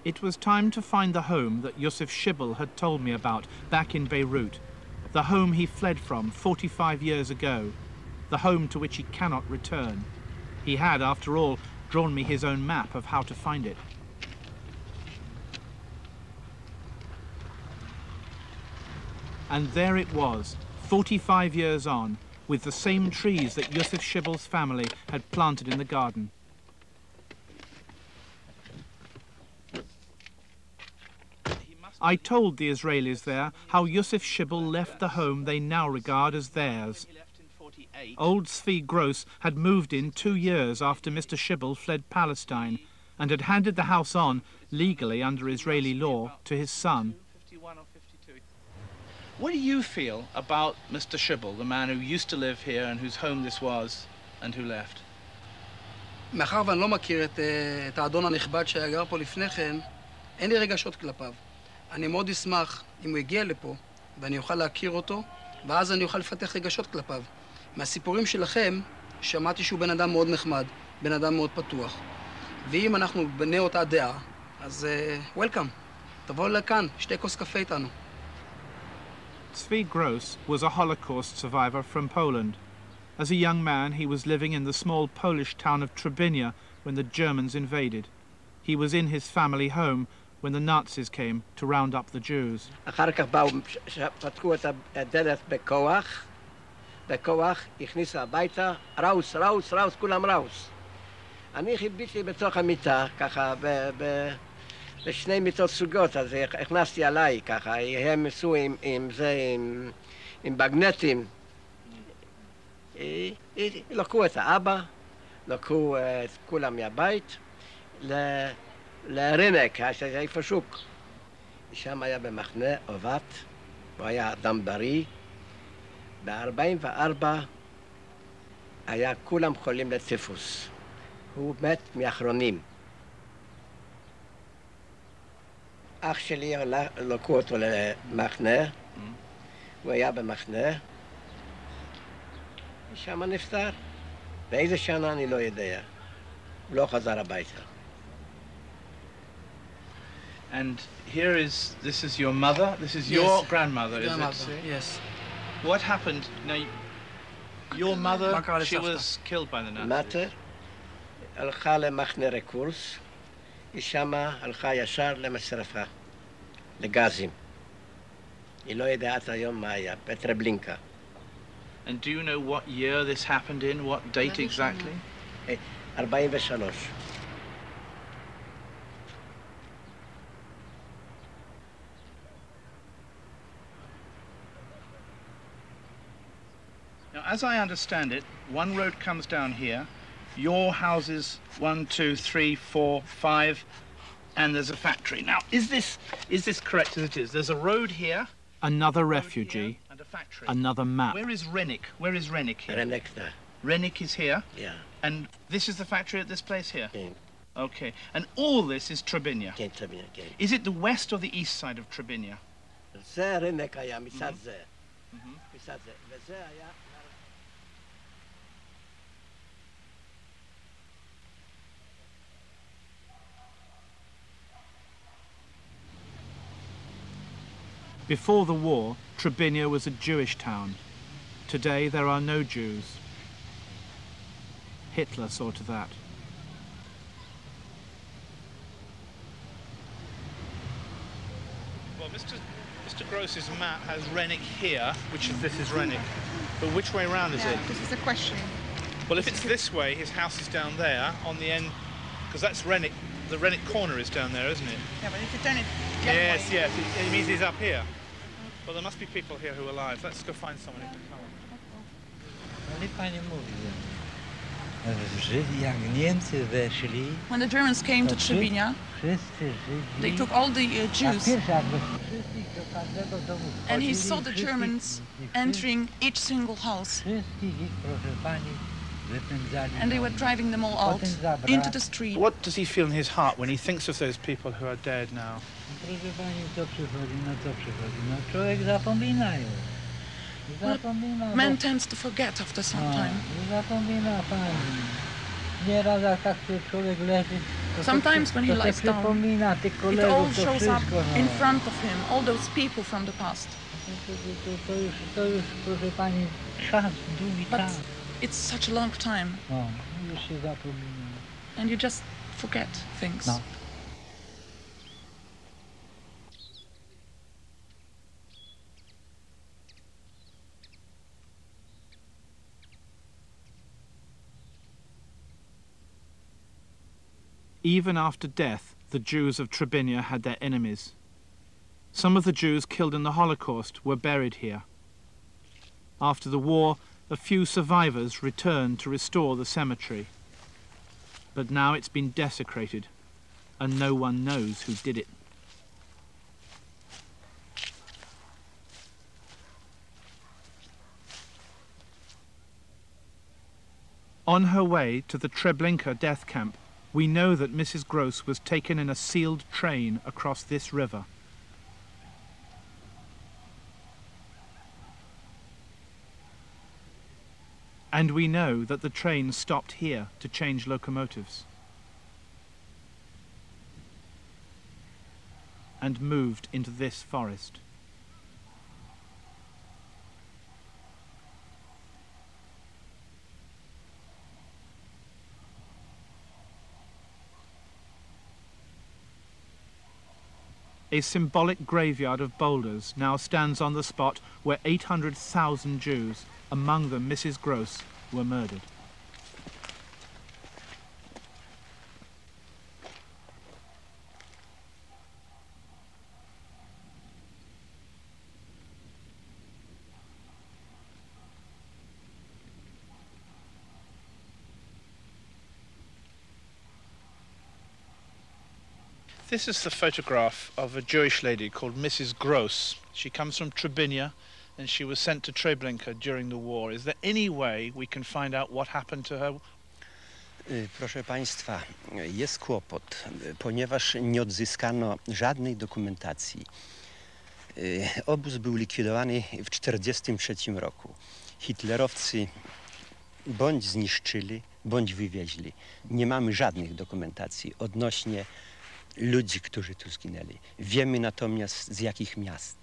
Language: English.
It was time to find the home that Yusuf Shibble had told me about back in Beirut, the home he fled from 45 years ago, the home to which he cannot return. He had, after all, drawn me his own map of how to find it. And there it was, 45 years on, with the same trees that Yusuf Shibble's family had planted in the garden. I told the Israelis there how Yusuf Shibble left the home they now regard as theirs. Old Zvi Gross had moved in 2 years after Mr. Shibble fled Palestine and had handed the house on, legally under Israeli law, to his son. What do you feel about Mr. Shibble, the man who used to live here and whose home this was, and who left? מאחר ואני לא מכיר את האדון הנכבד שהיה גר פה לפני כן, אין לי רגשות כלפיו. אני מאוד אשמח אם הוא יגיע לפה, ואני אוכל להכיר אותו, ואז אני אוכל לפתח רגשות כלפיו. מהסיפורים שלכם, שמעתי שהוא בן אדם מאוד נחמד, בן אדם מאוד פתוח. ואם אנחנו בני אותה דעה, אז וולקאם, תבואו לכאן, שתי כוס קפה איתנו. Zvi Gross was a Holocaust survivor from Poland. As a young man, he was living in the small Polish town of Treblinka when the Germans invaded. He was in his family home when the Nazis came to round up the Jews. אחר כך באו, פתחו את הדלת בכוח, הכניסו הביתה, ראוס, ראוס, ראוס, כולם ראוס. אני חיביתי בתוך המיטה, ככה, בשני מיטות סוגות, אז הכנסתי עליי, ככה, הם עשו עם זה, עם בגנטים. לקחו את האבא, לקחו את כולם מהבית, לרנק, איפה שוק. שם היה במחנה עובד, הוא היה אדם בריא. ב-44 היה כולם חולים לטיפוס. הוא מת מאחרונים. אח שלי לקחו אותו למחנה, הוא היה במחנה, ושם נפטר. באיזה שנה אני לא יודע. הוא לא חזר הביתה. And here is, this is your mother, this is your grandmother, is it? Yes. What happened? Now, your mother, she was killed by the Nazis. מטר הלכה למחנה רקורס, היא שמה הלכה ישר למשרפה, לגזים. היא לא יודעת היום מה היה, בטרבלינקה. And do you know what year this happened in, what date exactly? 43. Now, as I understand it, one road comes down here, your houses 1, 2, 3, 4, 5, and there's a factory. Now, is this correct as it is? There's a road here, another refugee, and a factory. Another map. Where is Rennick? Where is Rennick here? Rennick there. Rennick is here? Yeah. And this is the factory at this place here? Yeah. Okay. And all this is Treblinka? כן, טרבלינקה, כן. Is it the west or the east side of Treblinka? זה רנק היה מצד זה. מצד זה. וזה היה... Before the war, Treblinka was a Jewish town. Today there are no Jews. Hitler saw to that. Well, Mr. Gross's map has Rennick here, this is Rennick. But which way round is it? This is the question. Well, if it's this way, his house is down there on the end, because that's Rennick. The Rennick corner is down there, isn't it? Yeah, but if you turn it the other way. Yes, it means he's up here. Well, there must be people here who are alive. Let's go find someone who can come. When the Germans came to Treblinka, they took all the Jews, and he saw the Germans entering each single house, and they were driving them all out into the street. What does he feel in his heart when he thinks of those people who are dead now? Man tends to forget after some time. Sometimes when he lies down, it all shows up in front of him, all those people from the past. But it's such a long time. And you just forget things. No. Even after death, the Jews of Treblinka had their enemies. Some of the Jews killed in the Holocaust were buried here. After the war, a few survivors returned to restore the cemetery. But now it's been desecrated, and no one knows who did it. On her way to the Treblinka death camp, we know that Mrs. Gross was taken in a sealed train across this river. And we know that the train stopped here to change locomotives and moved into this forest. A symbolic graveyard of boulders now stands on the spot where 800,000 Jews, among them Mrs. Gross, were murdered. This is the photograph of a Jewish lady called Mrs. Gross. She comes from Treblinka and she was sent to Treblinka during the war. Is there any way we can find out what happened to her? Proszę Państwa, jest kłopot, ponieważ nie odzyskano żadnej dokumentacji. Obóz był likwidowany w 1943 roku. Hitlerowcy bądź zniszczyli, bądź wywieźli. Nie mamy żadnych dokumentacji odnośnie ludzi, którzy tu zginęli. Wiemy natomiast z jakich miast.